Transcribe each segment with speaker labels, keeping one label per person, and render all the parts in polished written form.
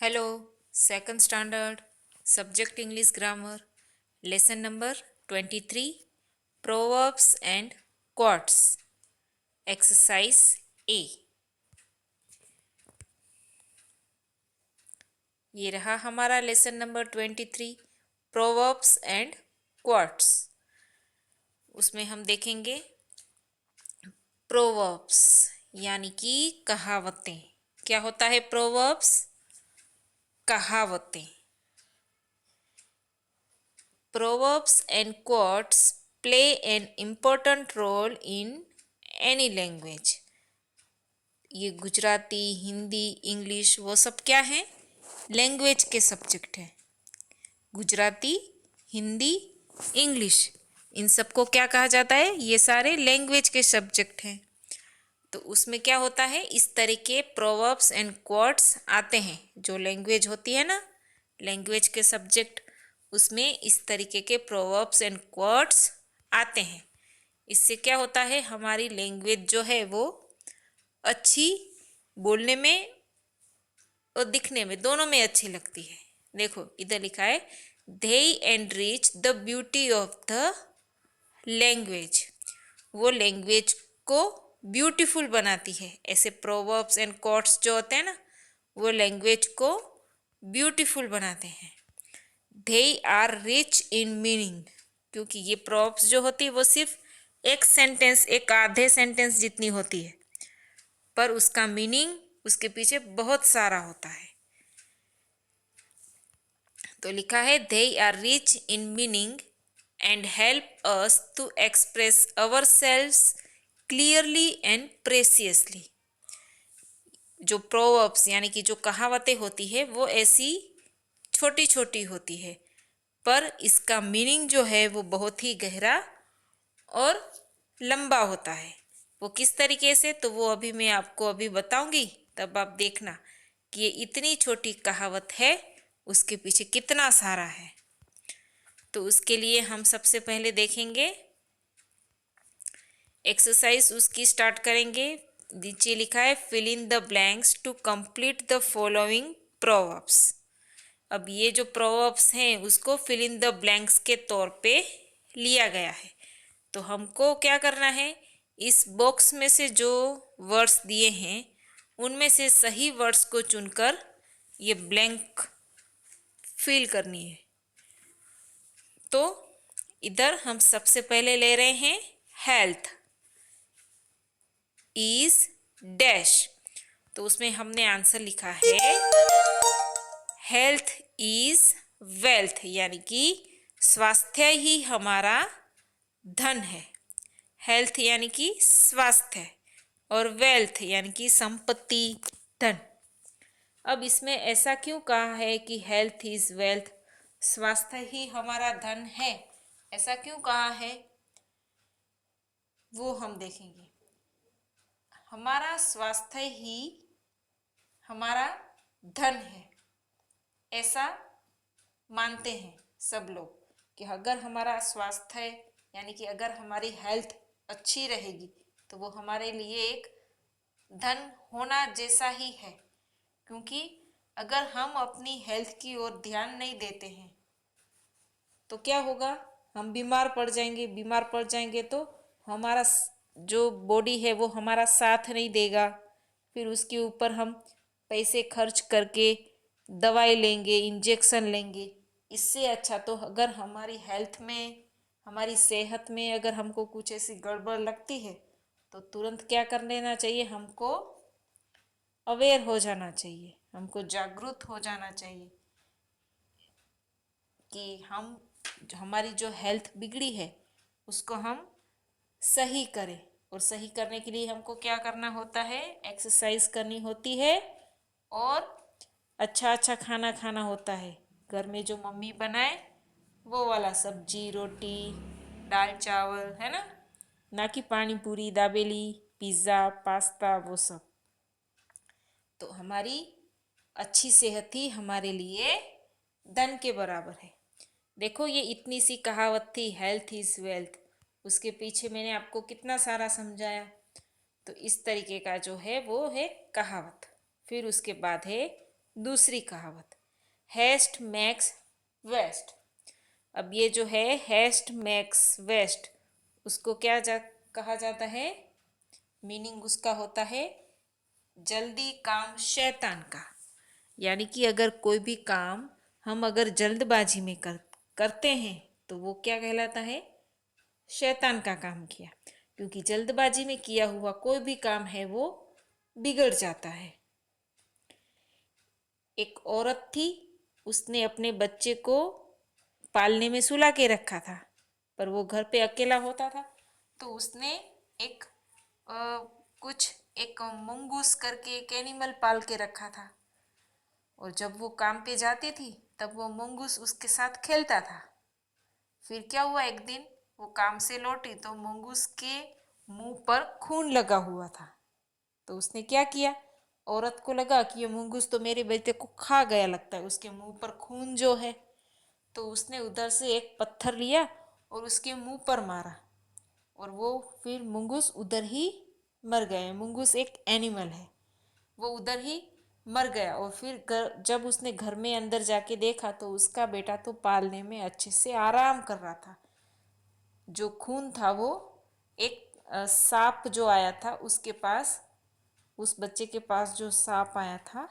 Speaker 1: Hello, second standard subject English grammar lesson number 23 proverbs and quotes exercise ए। ये रहा हमारा lesson number 23 proverbs and quotes. उसमें हम देखेंगे प्रोवर्ब्स यानी कि कहावतें। क्या होता है प्रोवर्ब्स? कहावतें। Proverbs and quotes play an important role in any language. ये गुजराती, हिंदी, इंग्लिश वो सब क्या हैं? लैंग्वेज के सब्जेक्ट हैं। गुजराती, हिंदी, इंग्लिश इन सबको क्या कहा जाता है? ये सारे लैंग्वेज के सब्जेक्ट हैं। तो उसमें क्या होता है? इस तरह के प्रोवर्ब्स एंड कोट्स आते हैं। जो लैंग्वेज होती है ना, लैंग्वेज के सब्जेक्ट, उसमें इस तरीके के प्रोवर्ब्स एंड कोट्स आते हैं। इससे क्या होता है? हमारी लैंग्वेज जो है वो अच्छी बोलने में और दिखने में दोनों में अच्छी लगती है। देखो इधर लिखा है they enrich the beauty of the language. वो लैंग्वेज को ब्यूटीफुल बनाती है। ऐसे प्रोवर्ब्स एंड कोट्स जो होते हैं ना, वो लैंग्वेज को ब्यूटीफुल बनाते हैं। They are rich in meaning, क्योंकि ये प्रोवर्ब्स जो होती है वो सिर्फ एक सेंटेंस, एक आधे सेंटेंस जितनी होती है, पर उसका मीनिंग उसके पीछे बहुत सारा होता है। तो लिखा है they are rich in meaning and help us to express ourselves clearly and preciously। जो प्रोवर्ब्स यानी कि जो कहावतें होती है वो ऐसी छोटी छोटी होती है, पर इसका मीनिंग जो है वो बहुत ही गहरा और लंबा होता है। वो किस तरीके से, तो वो अभी मैं आपको अभी बताऊंगी, तब आप देखना कि ये इतनी छोटी कहावत है, उसके पीछे कितना सारा है। तो उसके लिए हम सबसे पहले देखेंगे एक्सरसाइज, उसकी स्टार्ट करेंगे। नीचे लिखा है fill in the blanks to complete the following proverbs. अब ये जो प्रोवर्ब्स हैं उसको फिल इन द ब्लैंक्स के तौर पे लिया गया है। तो हमको क्या करना है? इस बॉक्स में से जो वर्ड्स दिए हैं उनमें से सही वर्ड्स को चुनकर ये ब्लैंक फिल करनी है। तो इधर हम सबसे पहले ले रहे हैं हेल्थ इज डैश। तो उसमें हमने आंसर लिखा है हेल्थ इज वेल्थ, यानी कि स्वास्थ्य ही हमारा धन है। हेल्थ यानी कि स्वास्थ्य और वेल्थ यानी कि संपत्ति, धन। अब इसमें ऐसा क्यों कहा है कि हेल्थ इज वेल्थ, स्वास्थ्य ही हमारा धन है? ऐसा क्यों कहा है वो हम देखेंगे। हमारा स्वास्थ्य ही हमारा धन है, ऐसा मानते हैं सब लोग कि अगर हमारा स्वास्थ्य यानी कि अगर हमारी हेल्थ अच्छी रहेगी तो वो हमारे लिए एक धन होना जैसा ही है। क्योंकि अगर हम अपनी हेल्थ की ओर ध्यान नहीं देते हैं तो क्या होगा? हम बीमार पड़ जाएंगे। बीमार पड़ जाएंगे तो हमारा जो बॉडी है वो हमारा साथ नहीं देगा। फिर उसके ऊपर हम पैसे खर्च करके दवाई लेंगे, इंजेक्शन लेंगे। इससे अच्छा तो अगर हमारी हेल्थ में, हमारी सेहत में अगर हमको कुछ ऐसी गड़बड़ लगती है तो तुरंत क्या कर लेना चाहिए? हमको अवेयर हो जाना चाहिए, हमको जागरूक हो जाना चाहिए कि हम हमारी जो हेल्थ बिगड़ी है उसको हम सही करें। और सही करने के लिए हमको क्या करना होता है? एक्सरसाइज करनी होती है और अच्छा अच्छा खाना खाना होता है। घर में जो मम्मी बनाए वो वाला सब्जी, रोटी, दाल चावल, है ना कि पानी पूरी, दाबेली, पिज़्ज़ा, पास्ता वो सब। तो हमारी अच्छी सेहत ही हमारे लिए धन के बराबर है। देखो ये इतनी सी कहावत थी हेल्थ इज़ वेल्थ, उसके पीछे मैंने आपको कितना सारा समझाया। तो इस तरीके का जो है वो है कहावत। फिर उसके बाद है दूसरी कहावत, हेस्ट मैक्स वेस्ट। अब ये जो है हेस्ट मैक्स वेस्ट, उसको कहा जाता है, मीनिंग उसका होता है जल्दी काम शैतान का। यानी कि अगर कोई भी काम हम अगर जल्दबाजी में करते हैं तो वो क्या कहलाता है, शैतान का काम किया। क्योंकि जल्दबाजी में किया हुआ कोई भी काम है वो बिगड़ जाता है। एक औरत थी, उसने अपने बच्चे को पालने में सुला के रखा था, पर वो घर पे अकेला होता था, तो उसने एक कुछ एक मंगूस करके एक एनिमल पाल के रखा था। और जब वो काम पे जाती थी तब वो मंगूस उसके साथ खेलता था। फिर क्या हुआ, एक दिन वो काम से लौटी तो मंगूस के मुंह पर खून लगा हुआ था। तो उसने क्या किया, औरत को लगा कि ये मंगूस तो मेरे बेटे को खा गया लगता है, उसके मुंह पर खून जो है। तो उसने उधर से एक पत्थर लिया और उसके मुंह पर मारा, और वो फिर मंगूस उधर ही मर गए। मंगूस एक एनिमल है, वो उधर ही मर गया। और फिर जब उसने घर में अंदर जाके देखा तो उसका बेटा तो पालने में अच्छे से आराम कर रहा था। जो खून था वो एक सांप जो आया था उसके पास, उस बच्चे के पास जो सांप आया था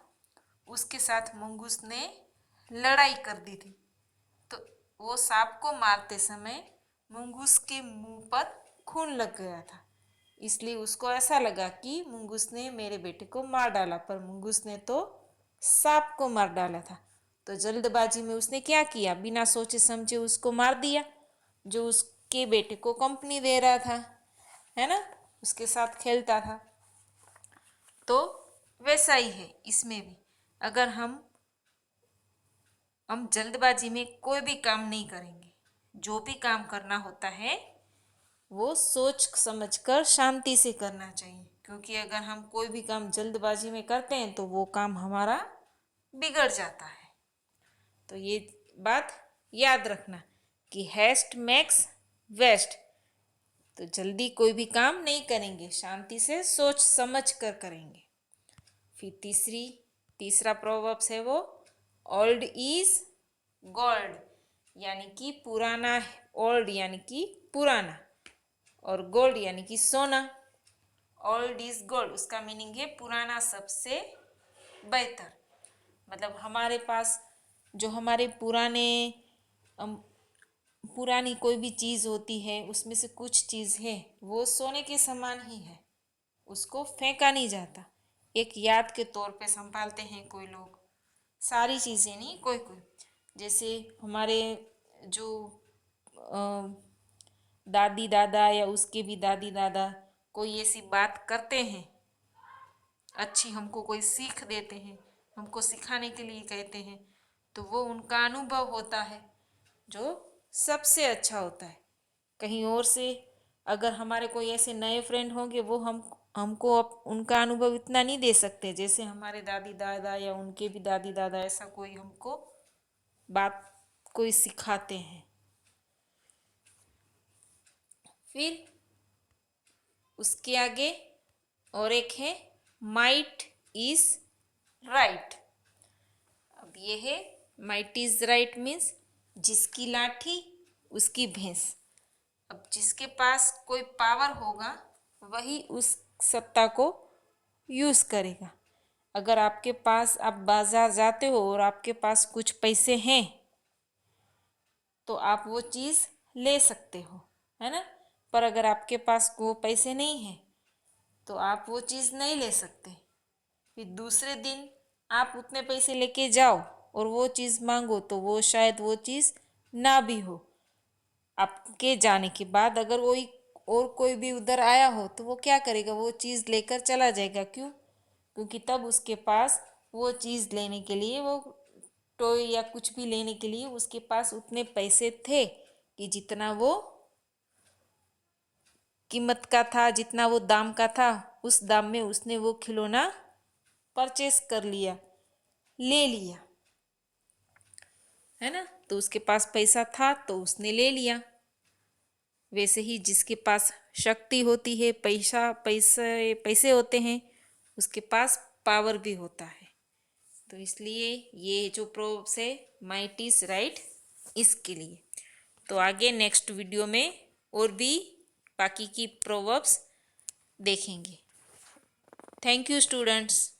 Speaker 1: उसके साथ मंगूस ने लड़ाई कर दी थी। तो वो सांप को मारते समय मंगूस के मुंह पर खून लग गया था, इसलिए उसको ऐसा लगा कि मंगूस ने मेरे बेटे को मार डाला, पर मंगूस ने तो सांप को मार डाला था। तो जल्दबाजी में उसने क्या किया, बिना सोचे समझे उसको मार दिया, जो उसके बेटे को कंपनी दे रहा था, है ना, उसके साथ खेलता था। तो वैसा ही है इसमें भी, अगर हम जल्दबाजी में कोई भी काम नहीं करेंगे, जो भी काम करना होता है वो सोच समझकर शांति से करना चाहिए। क्योंकि अगर हम कोई भी काम जल्दबाजी में करते हैं तो वो काम हमारा बिगड़ जाता है। तो ये बात याद रखना कि हेस्ट मेक्स वेस्ट। तो जल्दी कोई भी काम नहीं करेंगे, शांति से सोच समझ कर करेंगे। फिर तीसरा प्रोवर्ब्स है वो, ओल्ड इज गोल्ड, यानी कि पुराना, ओल्ड यानी कि पुराना, और गोल्ड यानी कि सोना। ओल्ड इज गोल्ड, उसका मीनिंग है पुराना सबसे बेहतर। मतलब हमारे पास जो हमारे पुरानी कोई भी चीज़ होती है, उसमें से कुछ चीज़ है वो सोने के समान ही है, उसको फेंका नहीं जाता, एक याद के तौर पे संभालते हैं कोई लोग। सारी चीज़ें नहीं, कोई कोई, जैसे हमारे जो दादी दादा या उसके भी दादी दादा कोई ऐसी बात करते हैं अच्छी, हमको कोई सीख देते हैं, हमको सिखाने के लिए कहते हैं, तो वो उनका अनुभव होता है जो सबसे अच्छा होता है। कहीं और से अगर हमारे कोई ऐसे नए फ्रेंड होंगे वो हमको उनका अनुभव इतना नहीं दे सकते जैसे हमारे दादी दादा या उनके भी दादी दादा ऐसा कोई हमको बात कोई सिखाते हैं। फिर उसके आगे और एक है, माइट इज राइट। अब ये है, माइट इज राइट मीन्स जिसकी लाठी उसकी भैंस। अब जिसके पास कोई पावर होगा वही उस सत्ता को यूज करेगा। अगर आपके पास, आप बाजार जाते हो और आपके पास कुछ पैसे हैं तो आप वो चीज़ ले सकते हो, है ना। पर अगर आपके पास वो पैसे नहीं हैं तो आप वो चीज़ नहीं ले सकते। फिर दूसरे दिन आप उतने पैसे लेके जाओ और वो चीज़ मांगो तो वो शायद वो चीज़ ना भी हो। आपके जाने के बाद अगर वही और कोई भी उधर आया हो तो वो क्या करेगा, वो चीज़ लेकर चला जाएगा। क्यों? क्योंकि तब उसके पास वो चीज़ लेने के लिए, वो टॉय या कुछ भी लेने के लिए उसके पास उतने पैसे थे कि जितना वो कीमत का था, जितना वो दाम का था, उस दाम में उसने वो खिलौना परचेस कर लिया, ले लिया, है ना। तो उसके पास पैसा था तो उसने ले लिया। वैसे ही जिसके पास शक्ति होती है, पैसे होते हैं, उसके पास पावर भी होता है। तो इसलिए ये जो प्रोवर्ब्स है माइट इज राइट इसके लिए। तो आगे नेक्स्ट वीडियो में और भी बाकी की प्रोवर्ब्स देखेंगे। Thank you students.